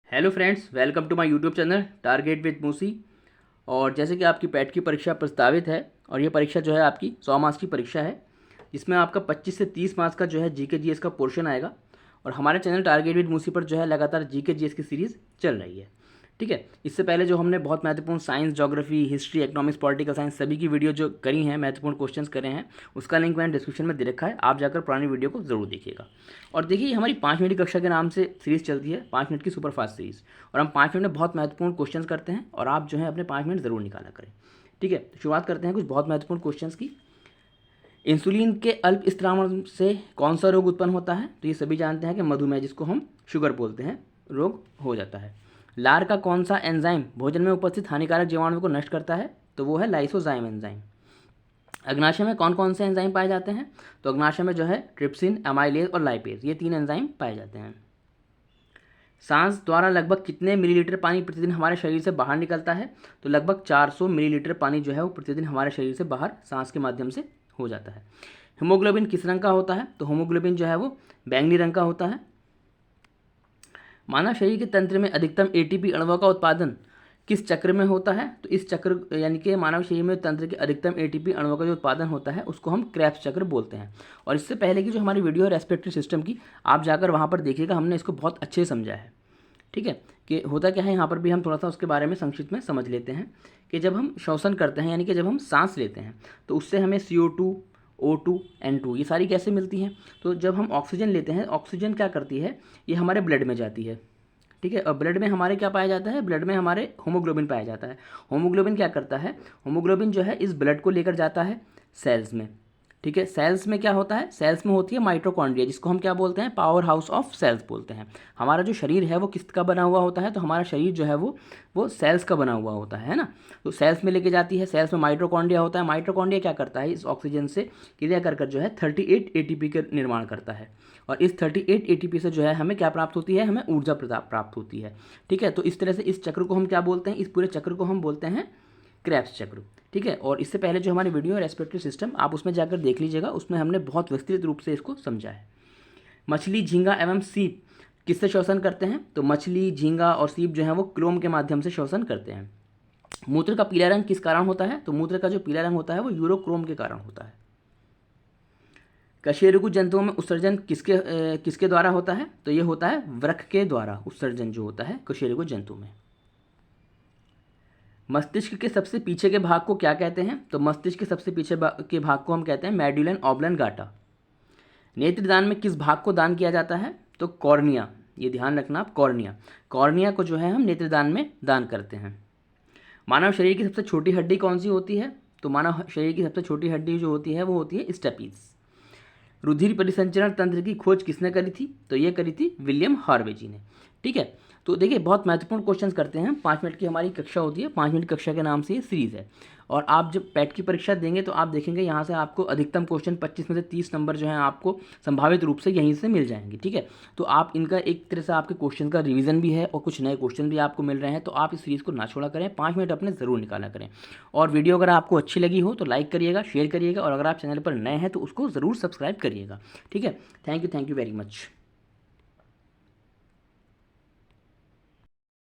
Hello friends, welcome to my YouTube channel target with मूसी। और जैसे कि आपकी पैट की परीक्षा प्रस्तावित है और ये परीक्षा जो है आपकी 100 मार्क्स की परीक्षा है, जिसमें आपका 25 से 30 मार्क्स का जो है जीके जीएस का पोर्शन आएगा। और हमारे चैनल टारगेट विद मूसी पर जो है लगातार जीके जीएस की सीरीज़ चल रही है। ठीक है, इससे पहले जो हमने बहुत महत्वपूर्ण science, geography, history, economics, political science सभी की वीडियो जो करी हैं, महत्वपूर्ण क्वेश्चंस करे हैं, उसका लिंक मैंने डिस्क्रिप्शन में दे रखा है। आप जाकर पुरानी वीडियो को ज़रूर देखिएगा। और देखिए, हमारी 5 मिनट की कक्षा के नाम से सीरीज़ चलती है, 5 मिनट की सुपर फास्ट सीरीज़। और हम 5 मिनट में बहुत महत्वपूर्ण क्वेश्चंस करते हैं और आप जो है अपने 5 मिनट ज़रूर निकाला करें। ठीक है, तो शुरुआत करते हैं कुछ बहुत महत्वपूर्ण क्वेश्चंस की। इंसुलिन के अल्प स्त्रावण से कौन सा रोग उत्पन्न होता है? तो ये सभी जानते हैं कि मधुमेह, जिसको हम शुगर बोलते हैं, रोग हो जाता है। लार का कौन सा एंजाइम भोजन में उपस्थित हानिकारक जीवाणु को नष्ट करता है? तो वो है लाइसोजाइम एंजाइम। अग्नाशय में कौन कौन से एंजाइम पाए जाते हैं? तो अग्नाशय में जो है ट्रिप्सिन, एमाइलेज और लाइपेज, ये 3 एंजाइम पाए जाते हैं। सांस द्वारा लगभग कितने मिलीलीटर पानी प्रतिदिन हमारे शरीर से बाहर निकलता है? तो लगभग 400 मिलीलीटर पानी जो है वो प्रतिदिन हमारे शरीर से बाहर सांस के माध्यम से हो जाता है। हीमोग्लोबिन किस रंग का होता है? तो हीमोग्लोबिन जो है वो बैंगनी रंग का होता है। मानव शरीर के तंत्र में अधिकतम एटीपी अणुओं का उत्पादन किस चक्र में होता है? तो इस चक्र यानी कि मानव शरीर में तंत्र के अधिकतम एटीपी अणुओं का जो उत्पादन होता है उसको हम क्रेब्स चक्र बोलते हैं। और इससे पहले की जो हमारी वीडियो है रेस्पिरेटरी सिस्टम की, आप जाकर वहाँ पर देखिएगा, हमने इसको बहुत अच्छे से समझा है। ठीक है, कि होता क्या है, यहाँ पर भी हम थोड़ा सा उसके बारे में संक्षिप्त में समझ लेते हैं कि जब हम श्वसन करते हैं यानी कि जब हम सांस लेते हैं तो उससे हमें CO2, O2, N2 ये सारी गैसें मिलती हैं। तो जब हम ऑक्सीजन लेते हैं, ऑक्सीजन क्या करती है, ये हमारे ब्लड में जाती है। ठीक है, और ब्लड में हमारे क्या पाया जाता है? ब्लड में हमारे होमोग्लोबिन पाया जाता है। होमोग्लोबिन क्या करता है? होमोग्लोबिन जो है इस ब्लड को लेकर जाता है सेल्स में। ठीक है, सेल्स में क्या होता है? सेल्स में होती है माइटोकॉन्ड्रिया, जिसको हम क्या बोलते हैं? पावर हाउस ऑफ सेल्स बोलते हैं। हमारा जो शरीर है वो किसका बना हुआ होता है? तो हमारा शरीर जो है वो सेल्स का बना हुआ होता है ना। तो सेल्स में लेके जाती है, सेल्स में माइटोकॉन्ड्रिया होता है। माइटोकॉन्ड्रिया क्या करता है? इस ऑक्सीजन से क्रिया कर जो है 38 ATP का निर्माण करता है। और इस 38 ATP से जो है हमें क्या प्राप्त होती है? हमें ऊर्जा प्राप्त होती है। ठीक है, तो इस तरह से इस चक्र को हम क्या बोलते हैं? इस पूरे चक्र को हम बोलते हैं क्रेब्स चक्र। ठीक है, और इससे पहले जो हमारी वीडियो है रेस्पिरेटरी सिस्टम, आप उसमें जाकर देख लीजिएगा, उसमें हमने बहुत विस्तृत रूप से इसको समझा है। मछली, झींगा एवं सीप किससे श्वसन करते हैं? तो मछली, झींगा और सीप जो है वो क्लोम के माध्यम से श्वसन करते हैं। मूत्र का पीला रंग किस कारण होता है? तो मूत्र का जो पीला रंग होता है वो यूरोक्रोम के कारण होता है। कशेरुकी जंतुओं में उत्सर्जन किसके द्वारा होता है? तो ये होता है वृक्क के द्वारा उत्सर्जन जो होता है कशेरुकी जंतु में। मस्तिष्क के सबसे पीछे के भाग को क्या कहते हैं? तो मस्तिष्क के सबसे पीछे के भाग को हम कहते हैं मेडुलन ऑब्लंगाटा। नेत्रदान में किस भाग को दान किया जाता है? तो कॉर्निया, ये ध्यान रखना आप, कॉर्निया। कॉर्निया को जो है हम नेत्रदान में दान करते हैं। मानव शरीर की सबसे छोटी हड्डी कौन सी होती है? तो मानव शरीर की सबसे छोटी हड्डी जो होती है वो होती है स्टेपीज। रुधिर परिसंचरण तंत्र की खोज किसने करी थी? तो ये करी थी विलियम हार्वे ने। ठीक है, तो देखिए बहुत महत्वपूर्ण क्वेश्चंस करते हैं। 5 मिनट की हमारी कक्षा होती है, 5 मिनट कक्षा के नाम से ये सीरीज़ है। और आप जब पैट की परीक्षा देंगे तो आप देखेंगे यहाँ से आपको अधिकतम क्वेश्चन 25 में से 30 नंबर जो हैं आपको संभावित रूप से यहीं से मिल जाएंगे। ठीक है, तो आप इनका एक तरह से आपके क्वेश्चन का रिवीजन भी है और कुछ नए क्वेश्चन भी आपको मिल रहे हैं। तो आप इस सीरीज़ को ना छोड़ा करें, 5 मिनट अपने ज़रूर निकाला करें। और वीडियो अगर आपको अच्छी लगी हो तो लाइक करिएगा, शेयर करिएगा, और अगर आप चैनल पर नए हैं तो उसको ज़रूर सब्सक्राइब करिएगा। ठीक है, थैंक यू वेरी मच।